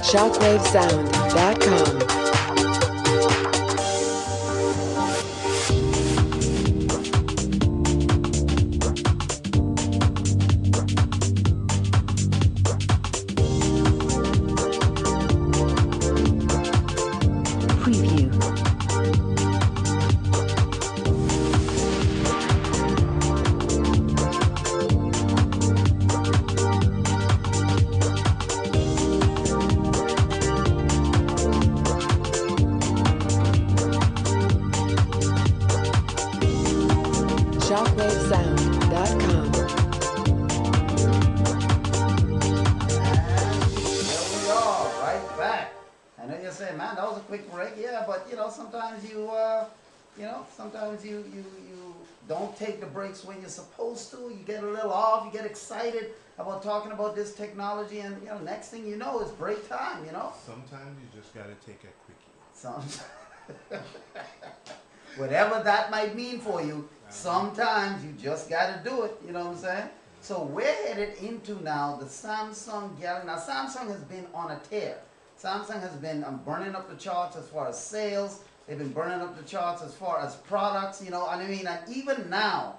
shockwavesound.com. Preview. shockwavesound.com. I know you're saying, man, that was a quick break. Yeah, but sometimes sometimes you don't take the breaks when you're supposed to. You get a little off. You get excited about talking about this technology, and next thing you know, it's break time. Sometimes you just gotta take a quickie. Whatever that might mean for you, sometimes you just gotta do it. You know what I'm saying? So we're headed into now the Samsung Galaxy. Now Samsung has been on a tear. Samsung has been burning up the charts as far as sales. They've been burning up the charts as far as products, and even now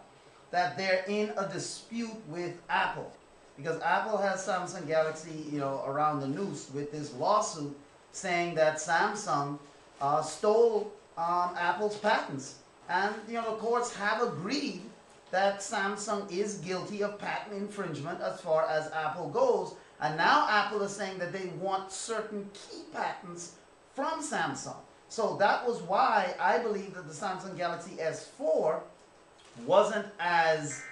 that they're in a dispute with Apple, because Apple has Samsung Galaxy, around the noose with this lawsuit saying that Samsung stole Apple's patents. And, the courts have agreed that Samsung is guilty of patent infringement as far as Apple goes. And now Apple is saying that they want certain key patents from Samsung. So that was why I believe that the Samsung Galaxy S4 wasn't as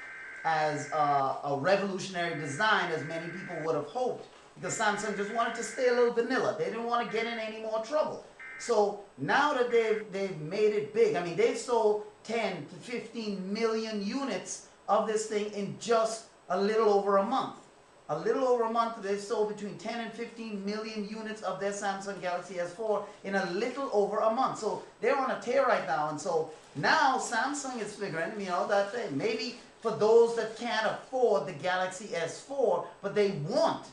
a revolutionary design as many people would have hoped, because Samsung just wanted to stay a little vanilla. They didn't want to get in any more trouble. So now that they've made it big, they've sold 10 to 15 million units of this thing in just a little over a month. A little over a month, they've sold between 10 and 15 million units of their Samsung Galaxy S4 in a little over a month. So they're on a tear right now. And so now Samsung is figuring, that maybe for those that can't afford the Galaxy S4, but they want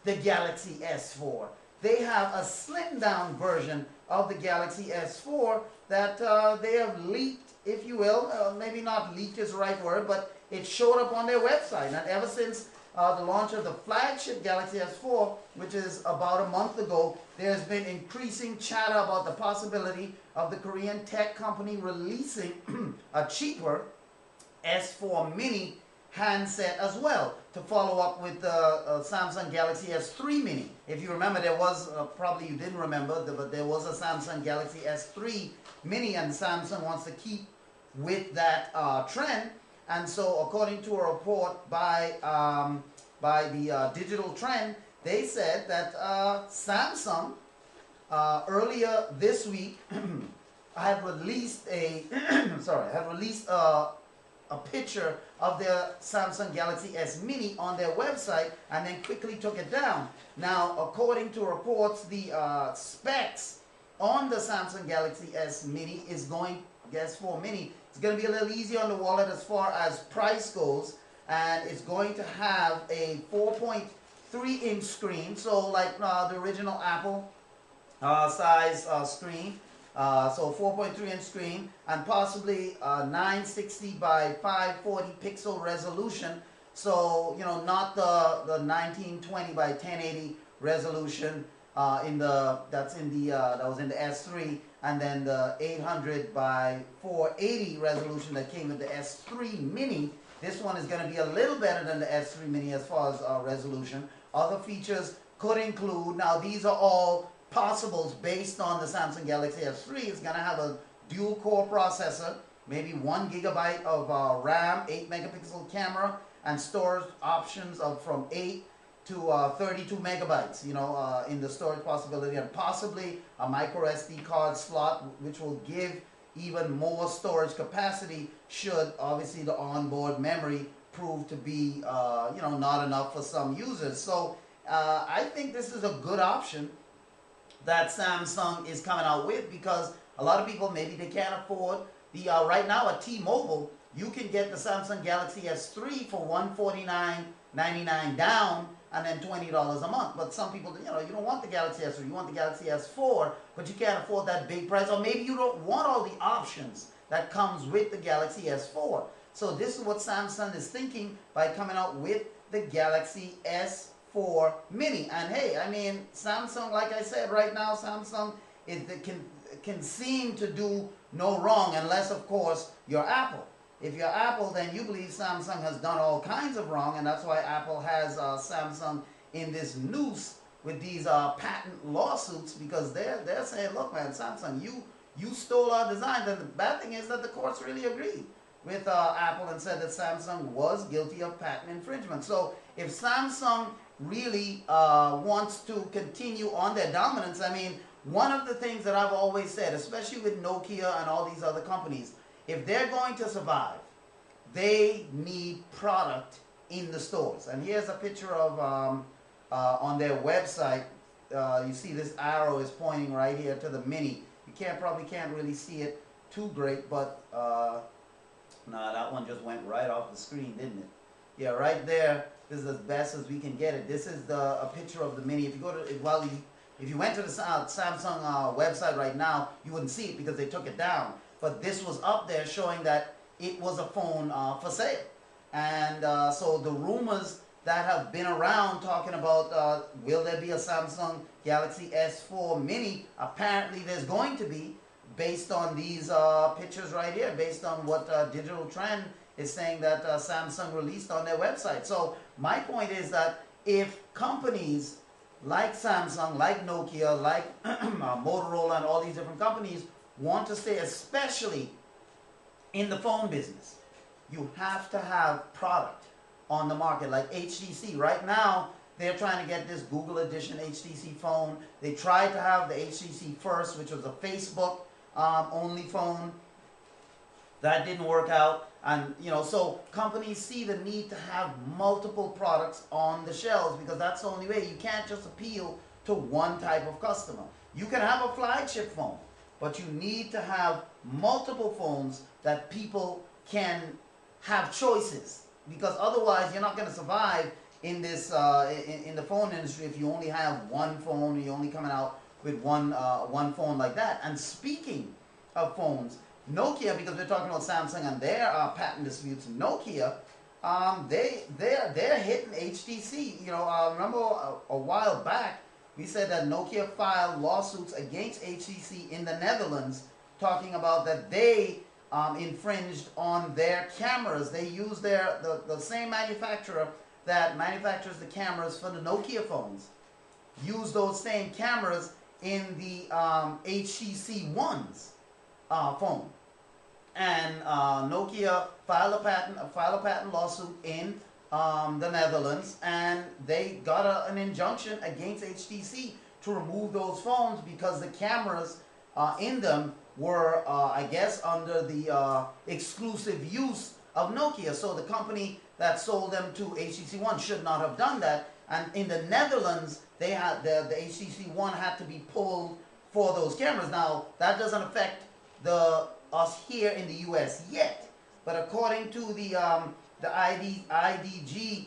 the Galaxy S4, they have a slimmed down version of the Galaxy S4 that they have leaked, if you will. Maybe not leaked is the right word, but it showed up on their website. And ever since the launch of the flagship Galaxy S4, which is about a month ago, there's been increasing chatter about the possibility of the Korean tech company releasing a cheaper S4 mini handset as well, to follow up with the Samsung Galaxy S3 mini. If you remember, there was, probably you didn't remember, but there was a Samsung Galaxy S3 mini, and Samsung wants to keep with that trend. And so, according to a report by the Digital Trend, they said that Samsung earlier this week had released a a picture of their Samsung Galaxy S Mini on their website, and then quickly took it down. Now, according to reports, the specs on the Samsung Galaxy S Mini is going, S4 Mini, it's going to be a little easier on the wallet as far as price goes, and it's going to have a 4.3-inch screen, so like the original Apple size screen. So 4.3-inch screen, and possibly 960 by 540 pixel resolution. So not the 1920 by 1080 resolution that was in the S3, and then the 800 by 480 resolution that came with the S3 Mini. This one is going to be a little better than the S3 Mini as far as resolution. Other features could include, now these are all possibles based on the Samsung Galaxy S3. It's going to have a dual core processor, maybe 1 gigabyte of RAM, 8 megapixel camera, and storage options of from 8 to 32 megabytes, in the storage possibility, and possibly a micro SD card slot, which will give even more storage capacity should obviously the onboard memory prove to be not enough for some users. So I think this is a good option that Samsung is coming out with, because a lot of people, maybe they can't afford the right now at T-Mobile, you can get the Samsung Galaxy S3 for $149 $99 down and then $20 a month. But some people, you know, you don't want the Galaxy S3, you want the Galaxy S4, but you can't afford that big price, or maybe you don't want all the options that comes with the Galaxy S4. So this is what Samsung is thinking by coming out with the Galaxy S4 Mini. And hey, I mean, Samsung, like I said, right now, Samsung can seem to do no wrong, unless, of course, you're Apple. If you're Apple, then you believe Samsung has done all kinds of wrong, and that's why Apple has Samsung in this noose with these patent lawsuits, because they're saying, look, man, Samsung, you stole our designs. And the bad thing is that the courts really agreed with Apple and said that Samsung was guilty of patent infringement. So if Samsung really wants to continue on their dominance, I mean, one of the things that I've always said, especially with Nokia and all these other companies, if they're going to survive, they need product in the stores. And here's a picture of, on their website, you see this arrow is pointing right here to the Mini. You probably can't really see it too great, but nah, that one just went right off the screen, didn't it? Yeah, right there. This is as best as we can get it. This is a picture of the Mini. If you go to, if you went to the Samsung website right now, you wouldn't see it because they took it down. But this was up there showing that it was a phone for sale. And so the rumors that have been around talking about will there be a Samsung Galaxy S4 Mini, apparently there's going to be, based on these pictures right here, based on what Digital Trend is saying that Samsung released on their website. So my point is that if companies like Samsung, like Nokia, like Motorola, and all these different companies want to stay, especially in the phone business, you have to have product on the market. Like HTC, right now, they're trying to get this Google Edition HTC phone. They tried to have the HTC First, which was a Facebook only phone. That didn't work out. And, you know, so companies see the need to have multiple products on the shelves, because that's the only way. You can't just appeal to one type of customer. You can have a flagship phone, but you need to have multiple phones that people can have choices, because otherwise you're not going to survive in this in the phone industry if you only have one phone and you're only coming out with one phone like that. And speaking of phones, Nokia, because we're talking about Samsung and their patent disputes, Nokia, they're hitting HTC. You know, remember a while back we said that Nokia filed lawsuits against HTC in the Netherlands, talking about that they infringed on their cameras. They used the same manufacturer that manufactures the cameras for the Nokia phones, used those same cameras in the HTC One's phone. And Nokia filed a patent lawsuit in the Netherlands, and they got an injunction against HTC to remove those phones because the cameras in them were, I guess, under the exclusive use of Nokia. So the company that sold them to HTC One should not have done that. And in the Netherlands, they had the HTC One had to be pulled for those cameras. Now that doesn't affect us here in the U.S. yet, but according to the IDG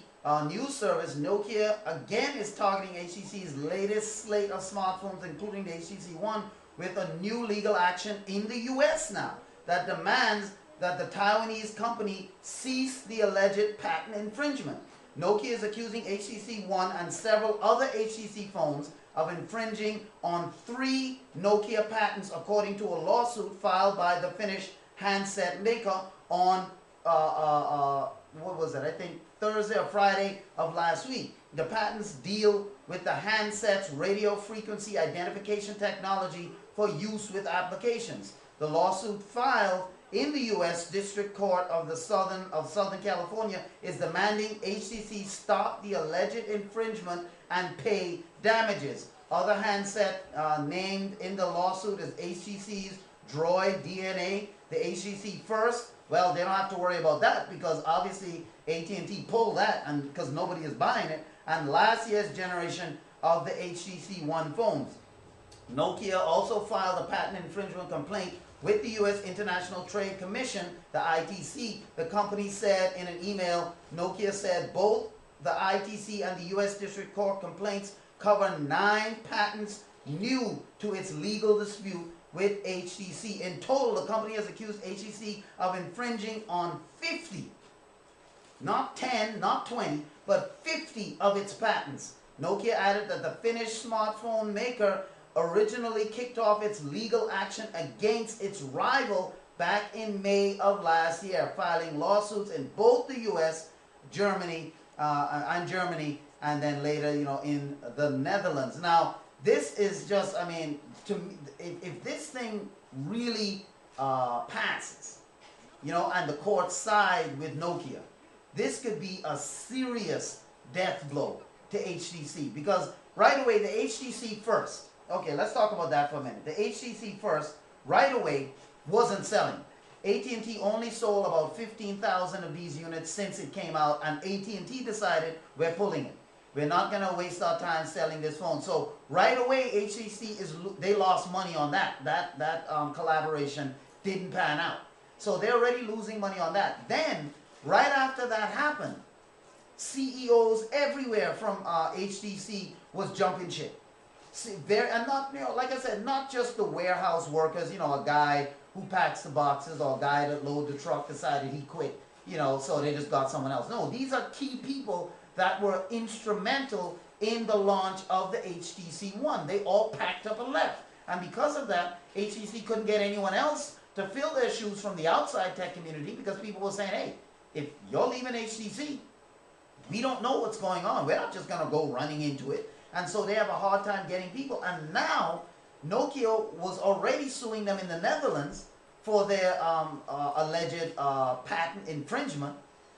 news service, Nokia again is targeting HTC's latest slate of smartphones, including the HTC One, with a new legal action in the U.S. now that demands that the Taiwanese company cease the alleged patent infringement. Nokia is accusing HTC One and several other HTC phones of infringing on 3 Nokia patents, according to a lawsuit filed by the Finnish handset maker on, what was it, I think Thursday or Friday of last week. The patents deal with the handset's radio frequency identification technology for use with applications. The lawsuit filed in the U.S. District Court of Southern California is demanding HTC stop the alleged infringement and pay damages. Other handset named in the lawsuit is HTC's Droid DNA, the HTC First. Well, they don't have to worry about that because obviously AT&T pulled that, and because nobody is buying it. And last year's generation of the HTC One phones. Nokia also filed a patent infringement complaint with the U.S. International Trade Commission, the ITC. The company said in an email, Nokia said both the ITC and the U.S. District Court complaints cover 9 patents new to its legal dispute with HTC. In total, the company has accused HTC of infringing on 50, not 10, not 20, but 50 of its patents. Nokia added that the Finnish smartphone maker originally kicked off its legal action against its rival back in May of last year, filing lawsuits in both the U.S., Germany, and then later, in the Netherlands. Now, this is just, I mean, to me, if this thing really passes, and the courts side with Nokia, this could be a serious death blow to HTC, because right away the HTC first, okay, let's talk about that for a minute. The HTC first, right away, wasn't selling. AT&T only sold about 15,000 of these units since it came out, and AT&T decided we're pulling it. We're not going to waste our time selling this phone. So right away, HTC they lost money on that. That collaboration didn't pan out. So they're already losing money on that. Then right after that happened, CEOs everywhere from HTC was jumping ship. And not, like I said, not just the warehouse workers, a guy who packs the boxes or a guy that loads the truck decided he quit, so they just got someone else. No, these are key people that were instrumental in the launch of the HTC One. They all packed up and left. And because of that, HTC couldn't get anyone else to fill their shoes from the outside tech community, because people were saying, hey, if you're leaving HTC, we don't know what's going on. We're not just going to go running into it. And so they have a hard time getting people. And now, Nokia was already suing them in the Netherlands for their alleged patent infringement.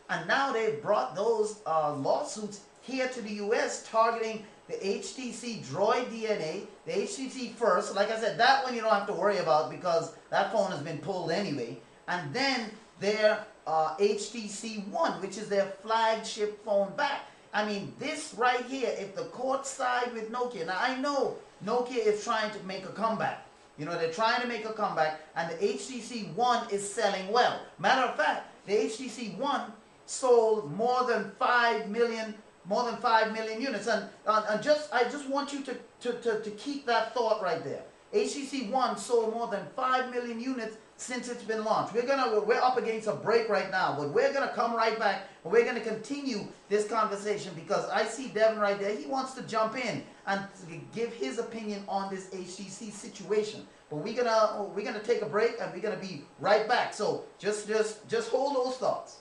And now they've brought those lawsuits here to the U.S. targeting the HTC Droid DNA, the HTC First. Like I said, that one you don't have to worry about because that phone has been pulled anyway. And then their HTC One, which is their flagship phone back. I mean, this right here, if the courts side with Nokia, now I know Nokia is trying to make a comeback. They're trying to make a comeback, and the HTC One is selling well. Matter of fact, the HTC One sold more than 5 million units. And I just want you to keep that thought right there. HTC One sold more than 5 million units since it's been launched. We're up against a break right now, but we're gonna come right back and we're gonna continue this conversation, because I see Devin right there. He wants to jump in and give his opinion on this HTC situation. But we're gonna take a break and we're gonna be right back. So just hold those thoughts.